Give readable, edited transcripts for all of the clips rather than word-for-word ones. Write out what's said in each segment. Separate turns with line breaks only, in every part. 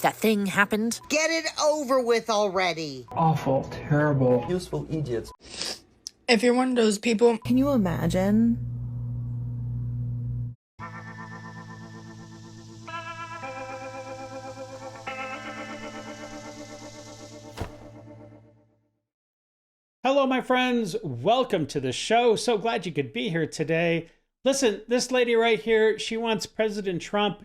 if that thing happened.
Get it over with already.
Awful, terrible,
useful idiots.
If you're one of those people,
can you imagine?
Hello, my friends. Welcome to the show. So glad you could be here today. Listen, this lady right here, she wants President Trump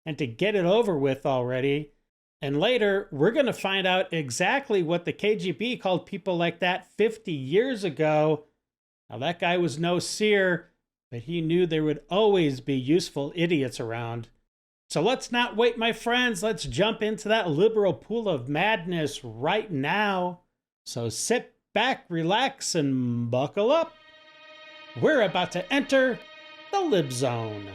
and to get it over with already. And later, we're going to find out exactly what the KGB called people like that 50 years ago. Now, that guy was no seer, but he knew there would always be useful idiots around. So let's not wait, my friends. Let's jump into that liberal pool of madness right now. So sit back, relax, and buckle up. We're about to enter the Lib Zone.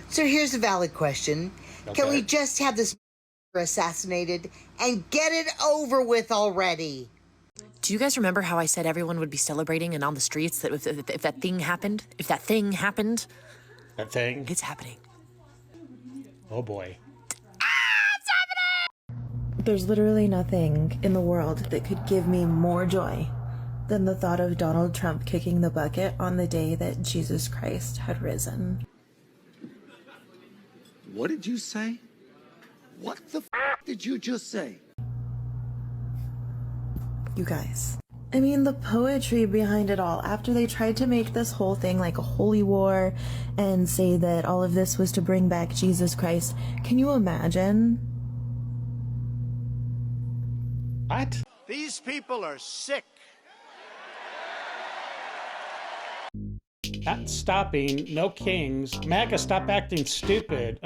So here's a valid question.
Okay.
Can we just have this assassinated and get it over with already?
Do you guys remember how I said everyone would be celebrating and on the streets that if that thing happened? If that thing happened?
That thing?
It's happening.
Oh boy.
There's literally nothing in the world that could give me more joy than the thought of Donald Trump kicking the bucket on the day that Jesus Christ had risen.
What did you say? What the f did you just say?
You guys. I mean, the poetry behind it all, after they tried to make this whole thing like a holy war and say that all of this was to bring back Jesus Christ, can you imagine?
What?
These people are sick.
Not stopping. No kings. MAGA, stop acting stupid.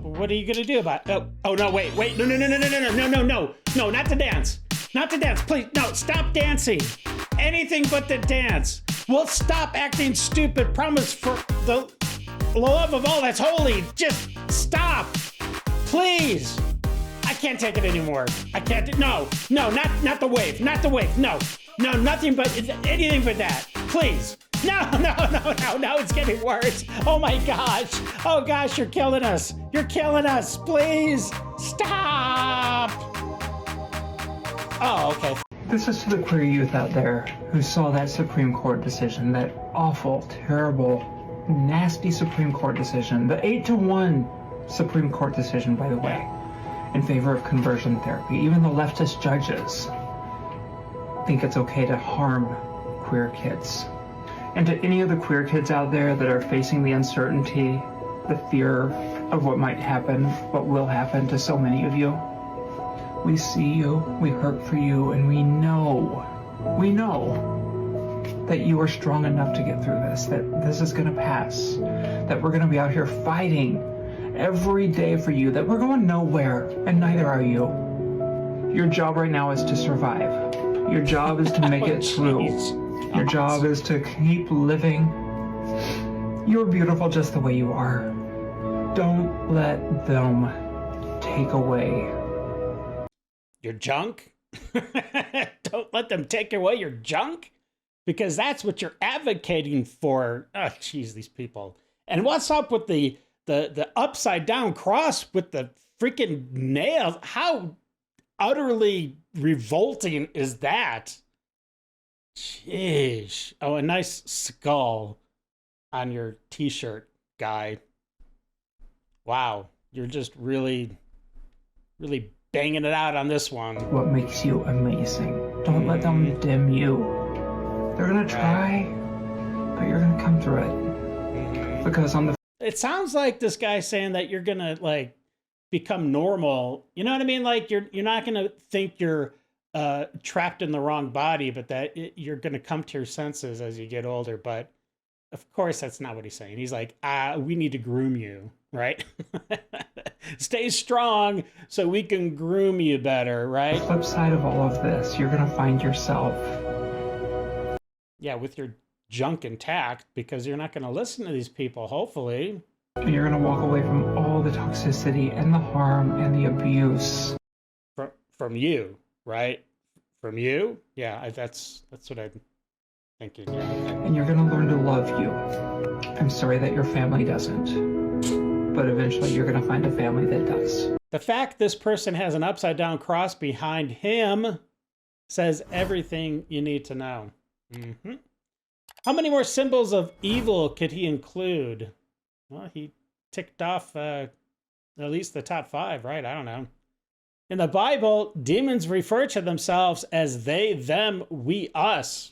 What are you gonna do about it? Oh no, wait. No, not the dance. Not the dance, please. No, stop dancing. Anything but the dance. We'll stop acting stupid. Promise for the love of all that's holy. Just stop. Please. I can't take it anymore. I can't. No, not the wave. Not the wave. No, nothing but anything but that. Please. No, it's getting worse. Oh my gosh. Oh gosh, you're killing us. You're killing us. Please stop. Oh, okay.
This is to the queer youth out there who saw that Supreme Court decision, that awful, terrible, nasty Supreme Court decision, the 8-1 Supreme Court decision, by the way, in favor of conversion therapy. Even the leftist judges think it's okay to harm queer kids. And to any of the queer kids out there that are facing the uncertainty, the fear of what might happen, what will happen to so many of you, we see you, we hurt for you, and we know that you are strong enough to get through this, that this is gonna pass, that we're gonna be out here fighting every day for you, that we're going nowhere, and neither are you. Your job right now is to survive. Your job is to make it through. Your job is to keep living. You're beautiful just the way you are. Don't let them take away
your junk. Don't let them take away your junk, because that's what you're advocating for. Oh, jeez, these people. And what's up with the upside down cross with the freaking nails? How utterly revolting is that? Jeez. Oh, a nice skull on your t-shirt, guy. Wow. You're just really banging it out on this one.
What makes you amazing. Don't let them dim you. They're gonna try, but you're gonna come through it. Because on the...
It sounds like this guy saying that you're gonna, like, become normal. You know what I mean? Like, you're not gonna think you're trapped in the wrong body, but that you're going to come to your senses as you get older. But of course, that's not what he's saying. He's like, we need to groom you, right? Stay strong so we can groom you better, right?
The flip side of all of this, you're going to find yourself.
Yeah, with your junk intact, because you're not going to listen to these people, hopefully.
And you're going to walk away from all the toxicity and the harm and the abuse.
From you, right? From you? Yeah, that's what Thank you, Jeremy.
And you're going to learn to love you. I'm sorry that your family doesn't, but eventually you're going to find a family that does.
The fact this person has an upside down cross behind him says everything you need to know. Mm-hmm. How many more symbols of evil could he include? Well, he ticked off at least the top 5, right? I don't know. In the Bible, demons refer to themselves as they, them, we, us.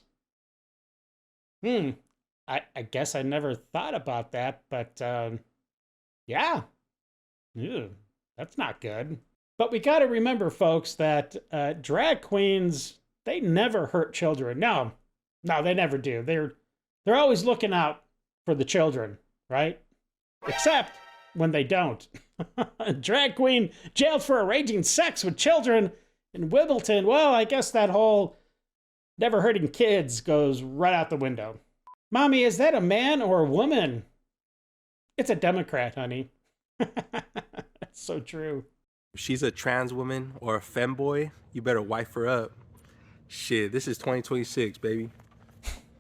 I guess I never thought about that, but yeah. Ew, that's not good. But we got to remember, folks, that drag queens, they never hurt children. No, they never do. They're always looking out for the children, right? Except when they don't. A drag queen jailed for arranging sex with children in Wimbledon. Well, I guess that whole never hurting kids goes right out the window. Mommy, is that a man or a woman? It's a Democrat, honey. That's so true.
If she's a trans woman or a femboy, you better wife her up. Shit, this is 2026, baby.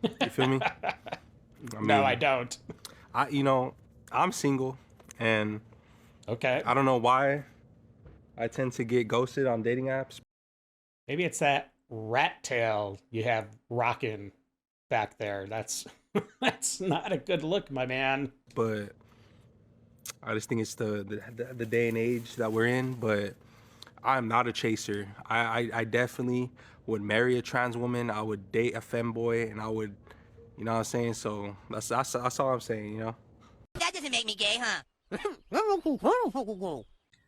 You feel me?
No, I don't.
I'm single, and
okay.
I don't know why I tend to get ghosted on dating apps.
Maybe it's that rat tail you have rocking back there. That's not a good look, my man.
But I just think it's the day and age that we're in. But I'm not a chaser. I definitely would marry a trans woman. I would date a femboy, and I would, you know what I'm saying? So that's all I'm saying, you know?
That doesn't make me gay, huh?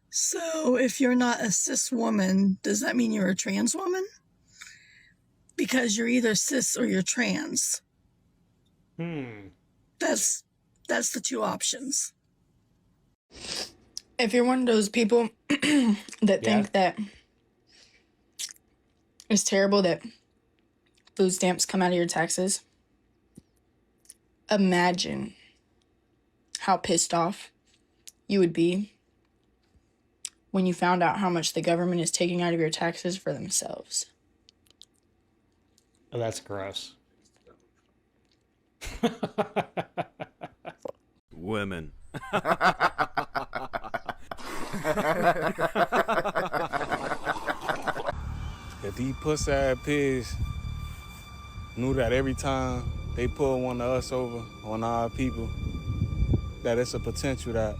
So if you're not a cis woman, does that mean you're a trans woman? Because you're either cis or you're trans. That's the 2 options.
If you're one of those people that think that it's terrible that food stamps come out of your taxes, imagine how pissed off you would be when you found out how much the government is taking out of your taxes for themselves.
Oh, that's gross.
Women.
If these pussy-ass pigs knew that every time they pull one of us over on our people, that it's a potential that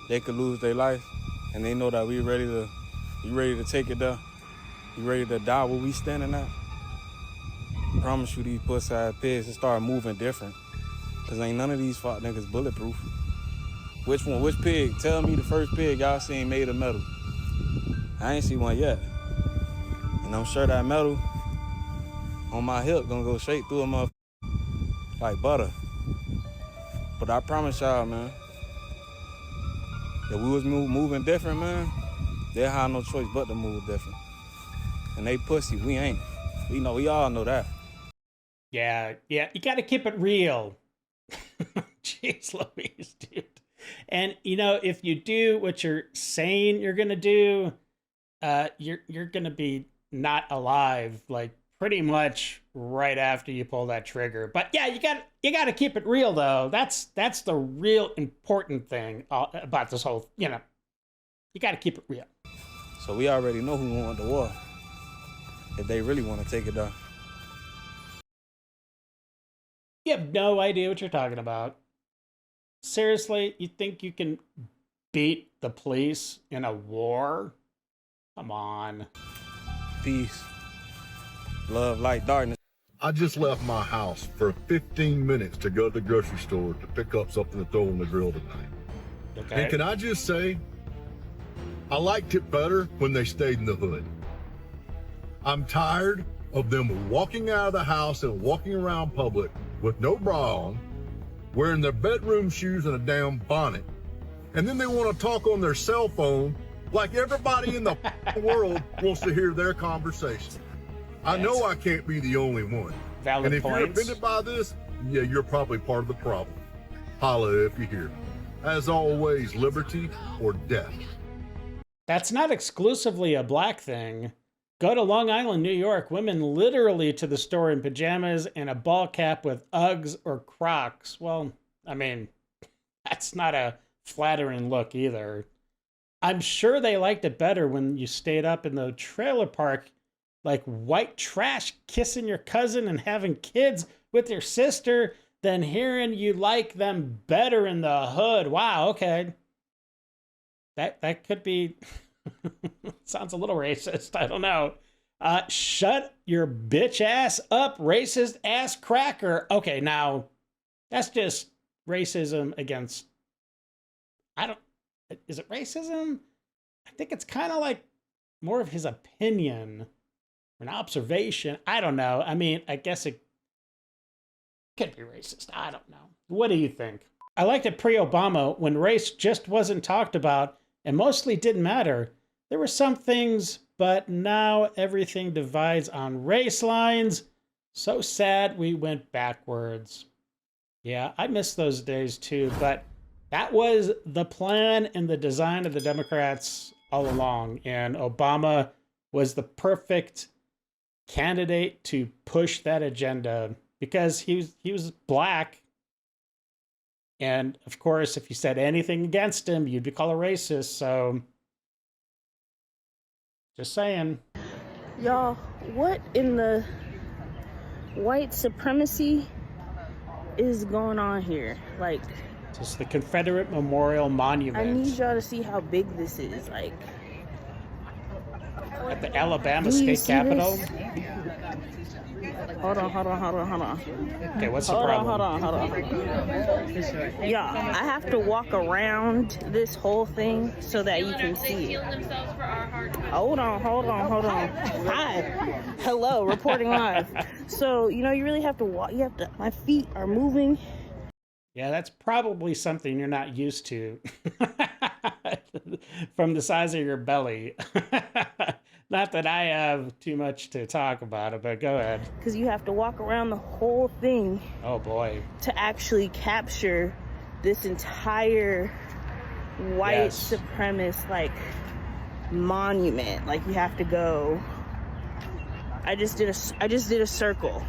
they could lose their life, and they know that we ready to take it there. You ready to die where we standing at? I promise you these pussy-ass pigs will start moving different. Cause ain't none of these fuck niggas bulletproof. Which one? Which pig? Tell me the first pig y'all seen made of metal. I ain't seen one yet. And I'm sure that metal on my hip gonna go straight through a motherfucker like butter. But I promise y'all, man, if we was moving different, man, they'll have no choice but to move different. And they pussy, we ain't. We all know that.
Yeah, you gotta keep it real. Jeez Louise, dude. And if you do what you're saying you're gonna do, you're gonna be not alive, like pretty much right after you pull that trigger. But yeah, you gotta keep it real though. That's the real important thing about this whole. You gotta keep it real.
So we already know who won the war. If they really want to take it down.
You have no idea what you're talking about. Seriously, you think you can beat the police in a war? Come on.
Peace. Love, light, darkness.
I just left my house for 15 minutes to go to the grocery store to pick up something to throw on the grill tonight.
Okay.
And can I just say, I liked it better when they stayed in the hood. I'm tired of them walking out of the house and walking around public with no bra on, wearing their bedroom shoes and a damn bonnet. And then they want to talk on their cell phone like everybody in the world wants to hear their conversation. I know I can't be the only one.
Valid
and if
points.
you're offended by this, yeah, you're probably part of the problem. Holla if you hear. As always, liberty or death.
That's not exclusively a black thing. Go to Long Island, New York. Women literally to the store in pajamas and a ball cap with Uggs or Crocs. Well, I mean, that's not a flattering look either. I'm sure they liked it better when you stayed up in the trailer park like white trash kissing your cousin and having kids with your sister than hearing you like them better in the hood. Wow, okay. That could be... sounds a little racist. I don't know. Shut your bitch ass up, racist ass cracker. Okay, now, that's just racism against... Is it racism? I think it's kind of like more of his opinion, an observation. I don't know. I mean, I guess it could be racist. I don't know. What do you think? I liked it pre-Obama when race just wasn't talked about and mostly didn't matter. There were some things, but now everything divides on race lines. So sad we went backwards. Yeah, I miss those days too, but that was the plan and the design of the Democrats all along. And Obama was the perfect candidate to push that agenda because he was black. And of course, if you said anything against him, you'd be called a racist. So just saying.
Y'all, what in the white supremacy is going on here? Like,
it's the Confederate Memorial Monument.
I need y'all to see how big this is. Like,
at the Alabama State Capitol.
This? Hold on.
Okay, what's the problem?
Hold on. Yeah, I have to walk around this whole thing so that you can see it. Hold on. Hi. Hello, reporting live. So, you really have to walk. My feet are moving.
Yeah, that's probably something you're not used to from the size of your belly. Not that I have too much to talk about it, but go ahead.
Because you have to walk around the whole thing.
Oh, boy.
To actually capture this entire white supremacist, monument. Like, you have to go. I just did a circle.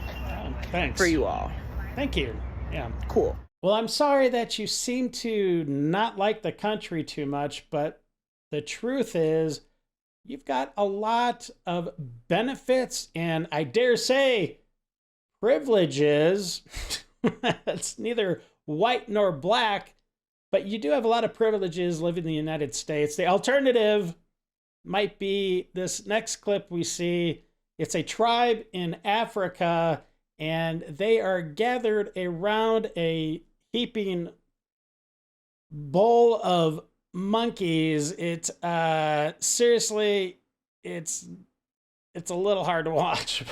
Thanks.
For you all.
Thank you. Yeah.
Cool.
Well, I'm sorry that you seem to not like the country too much, but the truth is you've got a lot of benefits and, I dare say, privileges. It's neither white nor black, but you do have a lot of privileges living in the United States. The alternative might be this next clip we see. It's a tribe in Africa, and they are gathered around a heaping bowl of monkeys. It's seriously, it's a little hard to watch.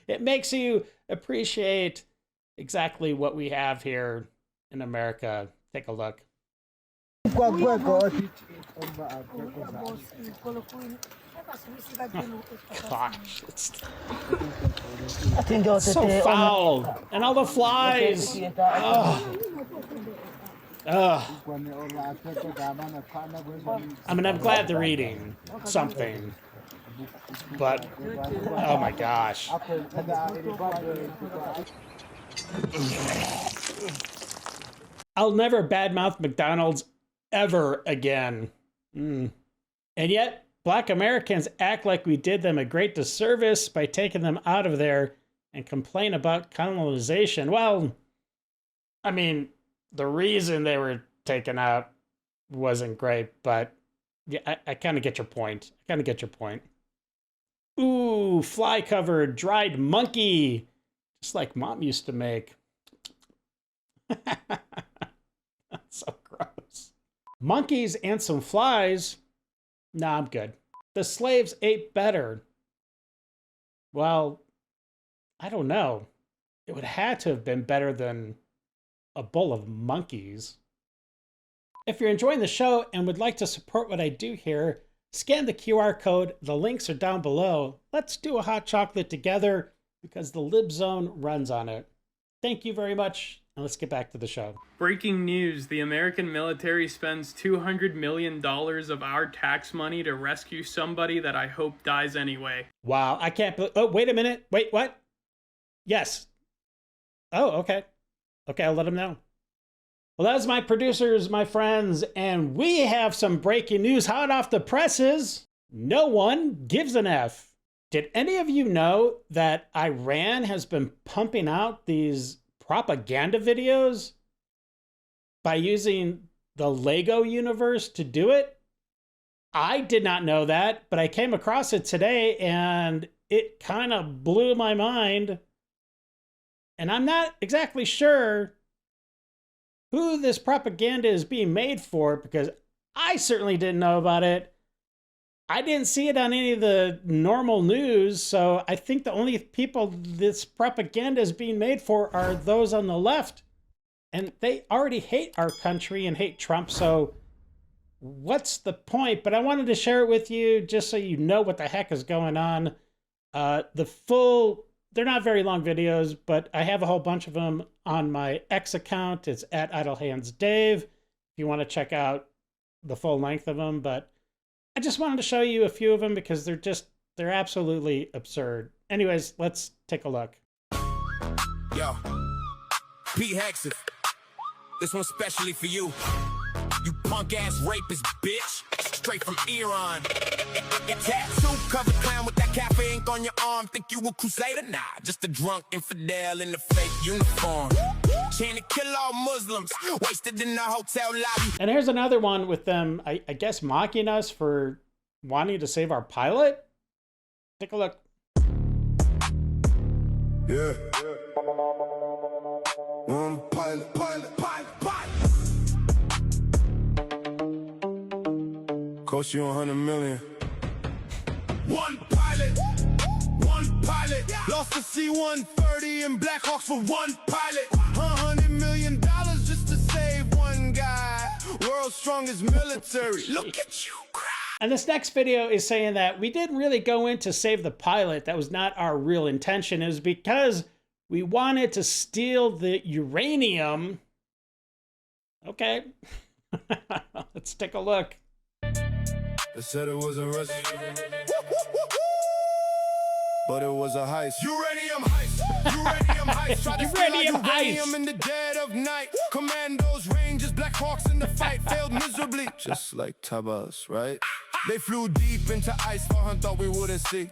It makes you appreciate exactly what we have here in America. Take a look. Gosh, it's so foul. And all the flies. I mean, I'm glad they're eating something, but oh my gosh. I'll never badmouth McDonald's ever again. And yet, Black Americans act like we did them a great disservice by taking them out of there and complain about colonization. Well, I mean, the reason they were taken out wasn't great, but yeah, I kind of get your point. Ooh, fly-covered dried monkey, just like Mom used to make. That's so gross. Monkeys and some flies. Nah, I'm good. The slaves ate better. Well, I don't know. It would have to have been better than a bowl of monkeys. If you're enjoying the show and would like to support what I do here, scan the QR code. The links are down below. Let's do a hot chocolate together because the Lib Zone runs on it. Thank you very much And let's get back to the show.
Breaking news, the American military spends $200 million of our tax money to rescue somebody that I hope dies anyway.
Wow, I can't believe... Oh, wait a minute. Wait, what? Yes. Oh, okay. Okay, I'll let him know. Well, that's my producers, my friends, and we have some breaking news hot off the presses. No one gives an F. Did any of you know that Iran has been pumping out these propaganda videos by using the Lego universe to do it? I did not know that, but I came across it today and it kind of blew my mind. And I'm not exactly sure who this propaganda is being made for, because I certainly didn't know about it. I didn't see it on any of the normal news, so I think the only people this propaganda is being made for are those on the left. And they already hate our country and hate Trump, so what's the point? But I wanted to share it with you just so you know what the heck is going on. They're not very long videos, but I have a whole bunch of them on my X account. It's at IdleHandsDave if you want to check out the full length of them, but I just wanted to show you a few of them because they're absolutely absurd. Anyways, let's take a look.
Yo, Pete Hexif, this one's specially for you. You punk-ass rapist, bitch. Straight from Iran. Tattoo covered clown with that cafe ink on your arm. Think you a crusader? Nah, just a drunk infidel in a fake uniform. Trying to kill all Muslims. Wasted in the hotel lobby.
And here's another one with them, I guess, mocking us for wanting to save our pilot. Take a look.
Yeah. One pilot. Cost you $100 million.
One pilot. Lost the C-130 in Black Hawks for one pilot. $100 million just to save one guy. World's strongest military. Look at you cry.
And this next video is saying that we didn't really go in to save the pilot. That was not our real intention. It was because we wanted to steal the uranium. Okay. Let's take a look.
They said it was a rescue, but it was a heist.
Uranium heist. Try to
Uranium
steal
heist.
uranium in the dead of night. Commandos, Rangers, Black Hawks in the fight failed miserably.
Just like Tabas, right? They flew deep into ice, for hunt thought we wouldn't see.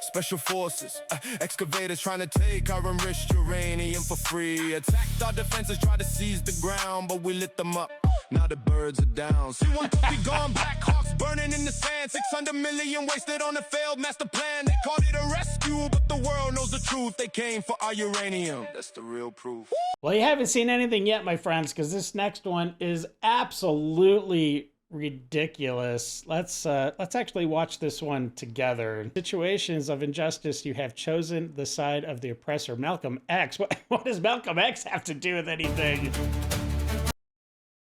Special forces, excavators trying to take our enriched uranium for free. Attacked our defenses, tried to seize the ground, but we lit them up. Now the birds are down.
C-130 gone, Black Hawks burning in the sand. 600 million wasted on a failed master plan. They called it a rescue, but the world knows the truth. They came for our uranium.
That's the real proof.
Well, you haven't seen anything yet, my friends, because this next one is absolutely ridiculous. Let's actually watch this one together. In situations of injustice, you have chosen the side of the oppressor. Malcolm X. What does Malcolm X have to do with anything?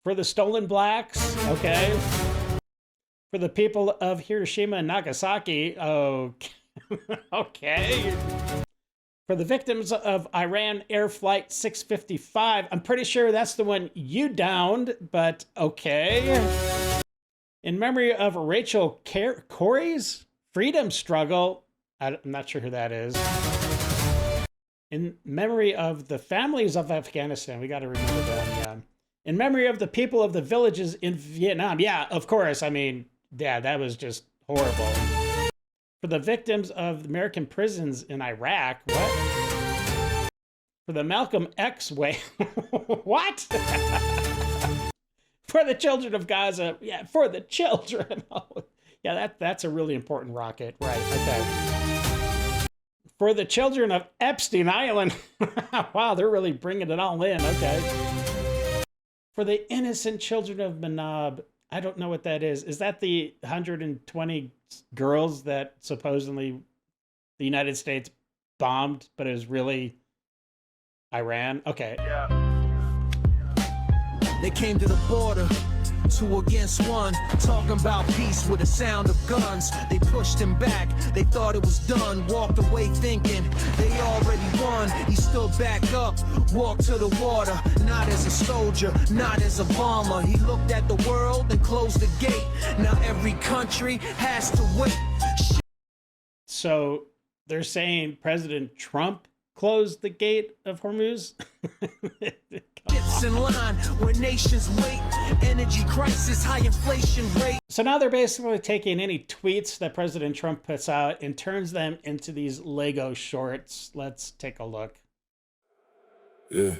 For the stolen blacks, okay. For the people of Hiroshima and Nagasaki, okay. Okay. For the victims of Iran Air Flight 655, I'm pretty sure that's the one you downed, but okay. In memory of Rachel Corey's freedom struggle, I'm not sure who that is. In memory of the families of Afghanistan, we got to remember them, yeah. In memory of the people of the villages in Vietnam. Yeah, of course. I mean, yeah, that was just horrible. For the victims of American prisons in Iraq. What? For the Malcolm X way. What? For the children of Gaza. Yeah, for the children. Oh, yeah, that's a really important rocket. Right, okay. For the children of Epstein Island. Wow, they're really bringing it all in. Okay. For the innocent children of Manab. I don't know what that is. Is that the 120 girls that supposedly the United States bombed, but it was really Iran? Okay.
They came to the border, 2 against 1, talking about peace with the sound of guns. They pushed him back, they thought it was done. Walked away thinking they already won. He stood back up, walked to the water. Not as a soldier, not as a bomber. He looked at the world and closed the gate. Now every country has to wait.
So they're saying President Trump closed the gate of Hormuz?
Ships in line when nations wait. Energy crisis, high inflation rate.
So now they're basically taking any tweets that President Trump puts out and turns them into these Lego shorts. Let's take a look.
Yeah.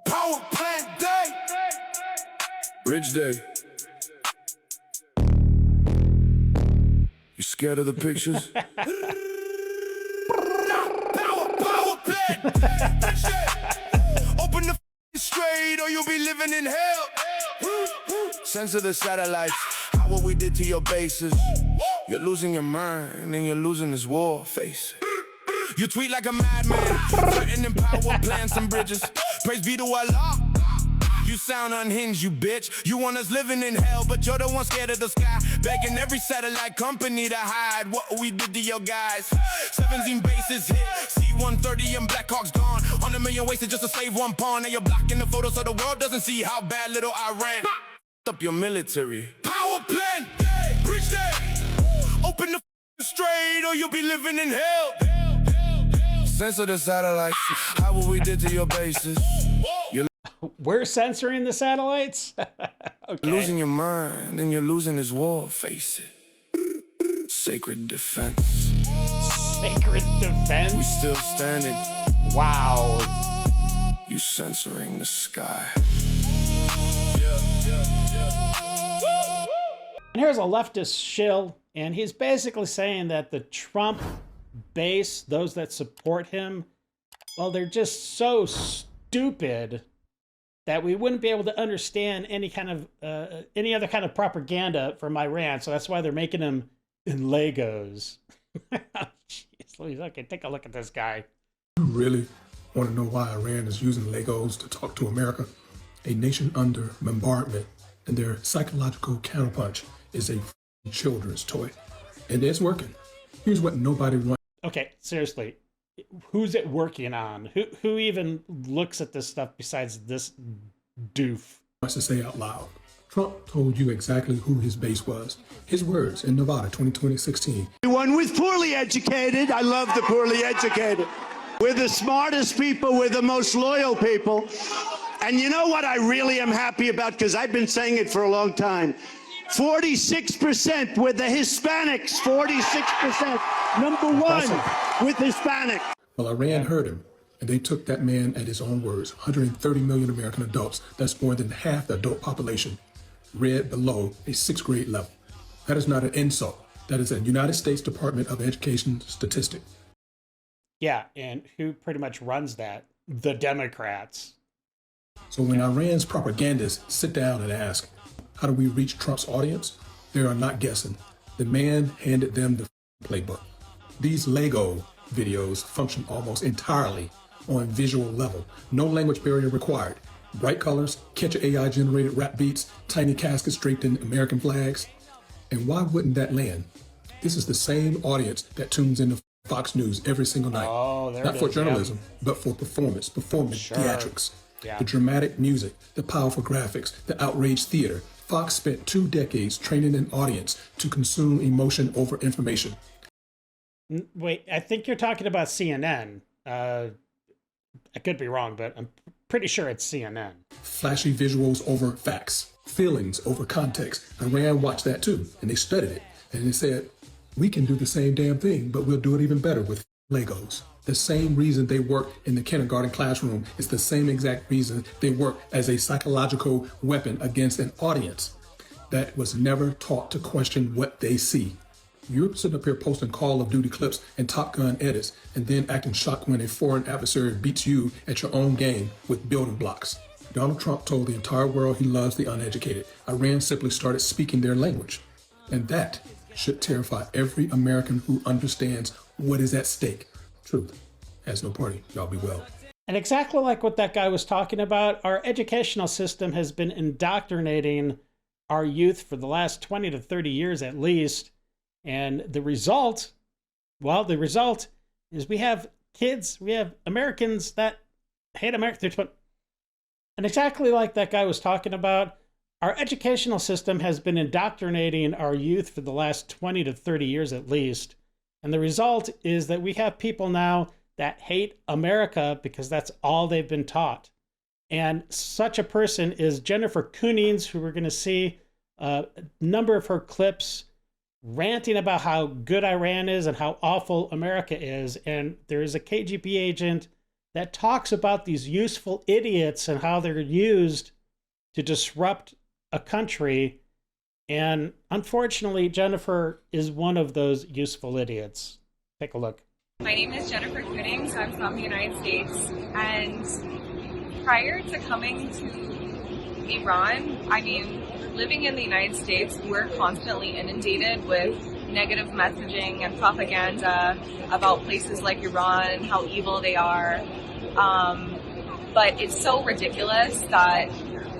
Power plant day.
Bridge day. You scared of the pictures?
Power plant. Open the straight or you'll be living in hell.
Censor the satellites. How what we did to your bases. You're losing your mind and you're losing this war. Face it.
You tweet like a madman, threatening power plants and bridges. Praise be to Allah. You sound unhinged, you bitch. You want us living in hell, but you're the one scared of the sky. Begging every satellite company to hide what we did to your guys. 17 bases hit, C-130 and Black Hawk's gone. 100 million wasted just to save one pawn. Now you're blocking the photo so the world doesn't see how bad little Iran
Up your military.
Power plant, bridge day. Open the straight or you'll be living in hell.
Censor the satellites. How what we did to your bases. You're
We're censoring the satellites? Okay.
losing your mind and you're losing this war. Face it. Sacred defense.
Sacred defense?
We still standing.
Wow.
You censoring the sky.
And here's a leftist shill, and he's basically saying that the Trump base, those that support him, well, they're just so stupid that we wouldn't be able to understand any other kind of propaganda from Iran. So that's why they're making them in Legos. Jeez Louise. Okay, take a look at this guy.
You really want to know why Iran is using Legos to talk to America? A nation under bombardment, and their psychological counterpunch is a children's toy. And it's working. Here's what nobody wants.
Okay, seriously. Who's it working on? Who even looks at this stuff besides this doof?
Wants to say out loud. Trump told you exactly who his base was. His words in Nevada, 2016.
Everyone was poorly educated. I love the poorly educated. We're the smartest people. We're the most loyal people. And you know what I really am happy about? Because I've been saying it for a long time. 46% with the Hispanics. 46%. Number one with Hispanic.
Well, Iran heard him, and they took that man at his own words. 130 million American adults. That's more than half the adult population. Read below a 6th grade level. That is not an insult. That is a United States Department of Education statistic.
Yeah, and who pretty much runs that? The Democrats.
So when Iran's propagandists sit down and ask, how do we reach Trump's audience? They are not guessing. The man handed them the playbook. These Lego videos function almost entirely on visual level. No language barrier required. Bright colors, catchy AI-generated rap beats, tiny caskets draped in American flags. And why wouldn't that land? This is the same audience that tunes into Fox News every single night.
Oh, there
Not
it
for
is,
journalism, but for performance,
Sure.
theatrics.
Yeah.
The dramatic music, the powerful graphics, the outraged theater. Fox spent 2 decades training an audience to consume emotion over information.
Wait, I think you're talking about CNN. I could be wrong, but I'm pretty sure it's CNN.
Flashy visuals over facts, feelings over context. Iran watched that too, and they studied it. And they said, we can do the same damn thing, but we'll do it even better with Legos. The same reason they work in the kindergarten classroom is the same exact reason they work as a psychological weapon against an audience that was never taught to question what they see. You're sitting up here posting Call of Duty clips and Top Gun edits and then acting shocked when a foreign adversary beats you at your own game with building blocks. Donald Trump told the entire world he loves the uneducated. Iran simply started speaking their language. And that should terrify every American who understands what is at stake. Truth has no party. Y'all be well.
And exactly like what that guy was talking about, our educational system has been indoctrinating our youth for the last 20 to 30 years at least. And the result, well, the result is we have kids, we have Americans that hate America. And exactly like that guy was talking about, our educational system has been indoctrinating our youth for the last 20 to 30 years at least. And the result is that we have people now that hate America because that's all they've been taught. And such a person is Jennifer Kunings, who we're going to see a number of her clips ranting about how good Iran is and how awful America is. And there is a KGB agent that talks about these useful idiots and how they're used to disrupt a country. And unfortunately, Jennifer is one of those useful idiots. Take a look.
My name is Jennifer Kunings. I'm from the United States. And prior to coming to Iran, I mean, living in the United States, we're constantly inundated with negative messaging and propaganda about places like Iran, how evil they are. But it's so ridiculous that,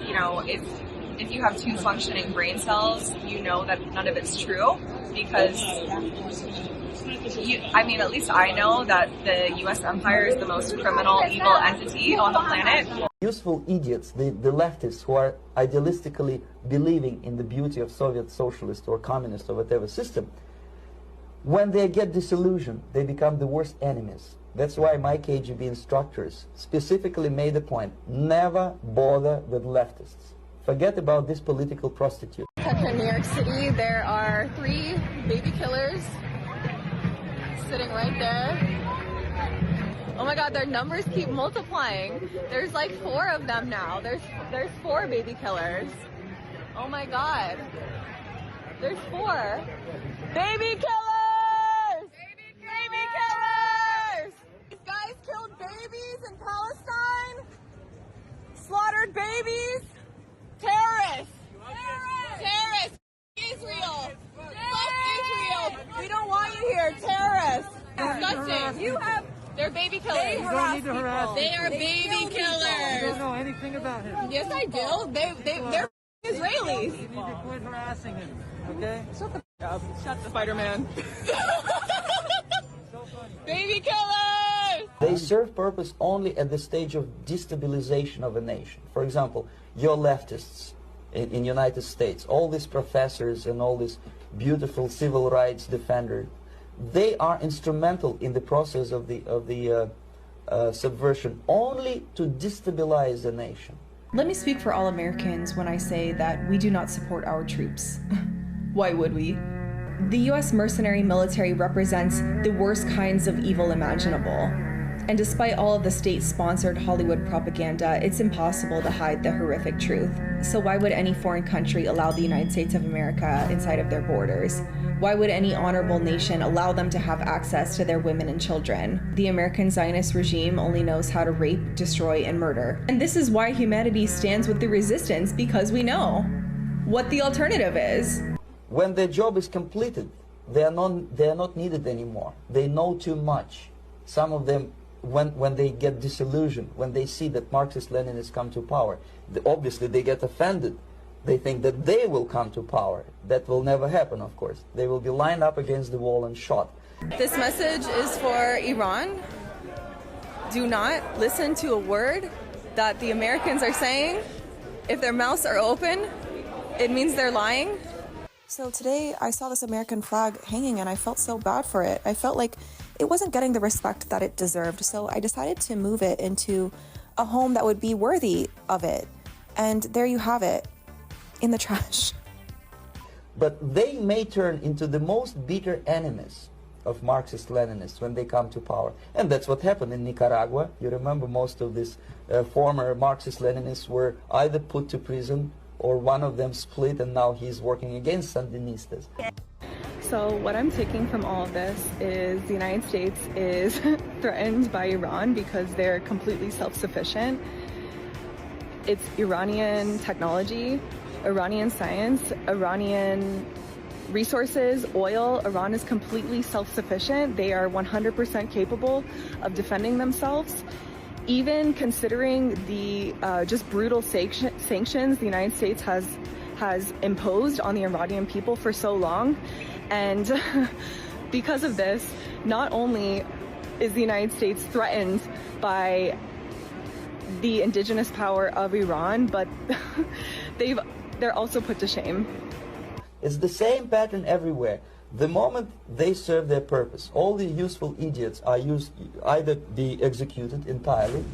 you know, if you have two functioning brain cells, you know that none of it's true, because I mean, at least I know that the U.S. empire is the most criminal, evil entity on the planet.
Useful idiots, the leftists who are idealistically believing in the beauty of Soviet socialist or communist or whatever system, when they get disillusioned, they become the worst enemies. That's why my KGB instructors specifically made the point, never bother with leftists. Forget about this political prostitute.
In New York City, there are 3 baby killers sitting right there. Oh my God, their numbers keep multiplying. There's like 4 of them now. There's 4 baby killers. Oh my God. There's 4. Baby killers! Baby killers! These guys killed babies in Palestine. Slaughtered babies. Terrorists! Terrorists! Israel! Fuck Israel! We don't want you here, terrorists! Disgusting! They're baby killers.
You don't need to harass people.
They are baby killers.
You don't know anything about him.
Yes, I do. They're Israelis.
You need to quit harassing him, okay?
Shut the up. Shut the Spider-Man. Baby killers!
They serve purpose only at the stage of destabilization of a nation. For example, your leftists in United States, all these professors and all these beautiful civil rights defenders, they are instrumental in the process of the subversion only to destabilize the nation.
Let me speak for all Americans when I say that we do not support our troops. Why would we? The US mercenary military represents the worst kinds of evil imaginable. And despite all of the state-sponsored Hollywood propaganda, it's impossible to hide the horrific truth. So why would any foreign country allow the United States of America inside of their borders? Why would any honorable nation allow them to have access to their women and children? The American Zionist regime only knows how to rape, destroy, and murder. And this is why humanity stands with the resistance, because we know what the alternative is.
When their job is completed, they are not needed anymore. They know too much. Some of them, when they get disillusioned, when they see that Marxist-Leninists come to power, obviously they get offended. They think that they will come to power. That will never happen, of course. They will be lined up against the wall and shot.
This message is for Iran. Do not listen to a word that the Americans are saying. If their mouths are open, it means they're lying.
So today I saw this American flag hanging and I felt so bad for it. I felt like it wasn't getting the respect that it deserved. So I decided to move it into a home that would be worthy of it. And there you have it, in the trash.
But they may turn into the most bitter enemies of Marxist-Leninists when they come to power. And that's what happened in Nicaragua. You remember most of these former Marxist-Leninists were either put to prison or one of them split, and now he's working against Sandinistas.
So what I'm taking from all of this is the United States is threatened by Iran because they're completely self-sufficient. It's Iranian technology, Iranian science, Iranian resources, oil. Iran is completely self-sufficient. They are 100% capable of defending themselves. even considering the just brutal sanctions the United States has imposed on the Iranian people for so long. And because of this, not only is the United States threatened by the indigenous power of Iran, but they're also put to shame.
It's the same pattern everywhere. The moment they serve their purpose, all the useful idiots are either be executed entirely.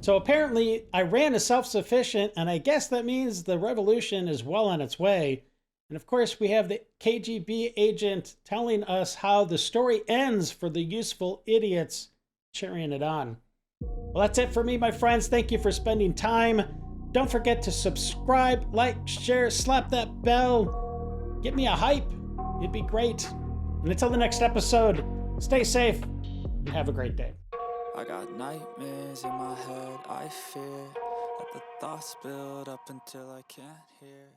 So apparently Iran is self-sufficient, and I guess that means the revolution is well on its way. And of course, we have the KGB agent telling us how the story ends for the useful idiots, cheering it on. Well, that's it for me, my friends. Thank you for spending time. Don't forget to subscribe, like, share, slap that bell. Give me a hype. It'd be great. And until the next episode, stay safe and have a great day.
I got nightmares in my head, I fear that the thoughts build up until I can't hear.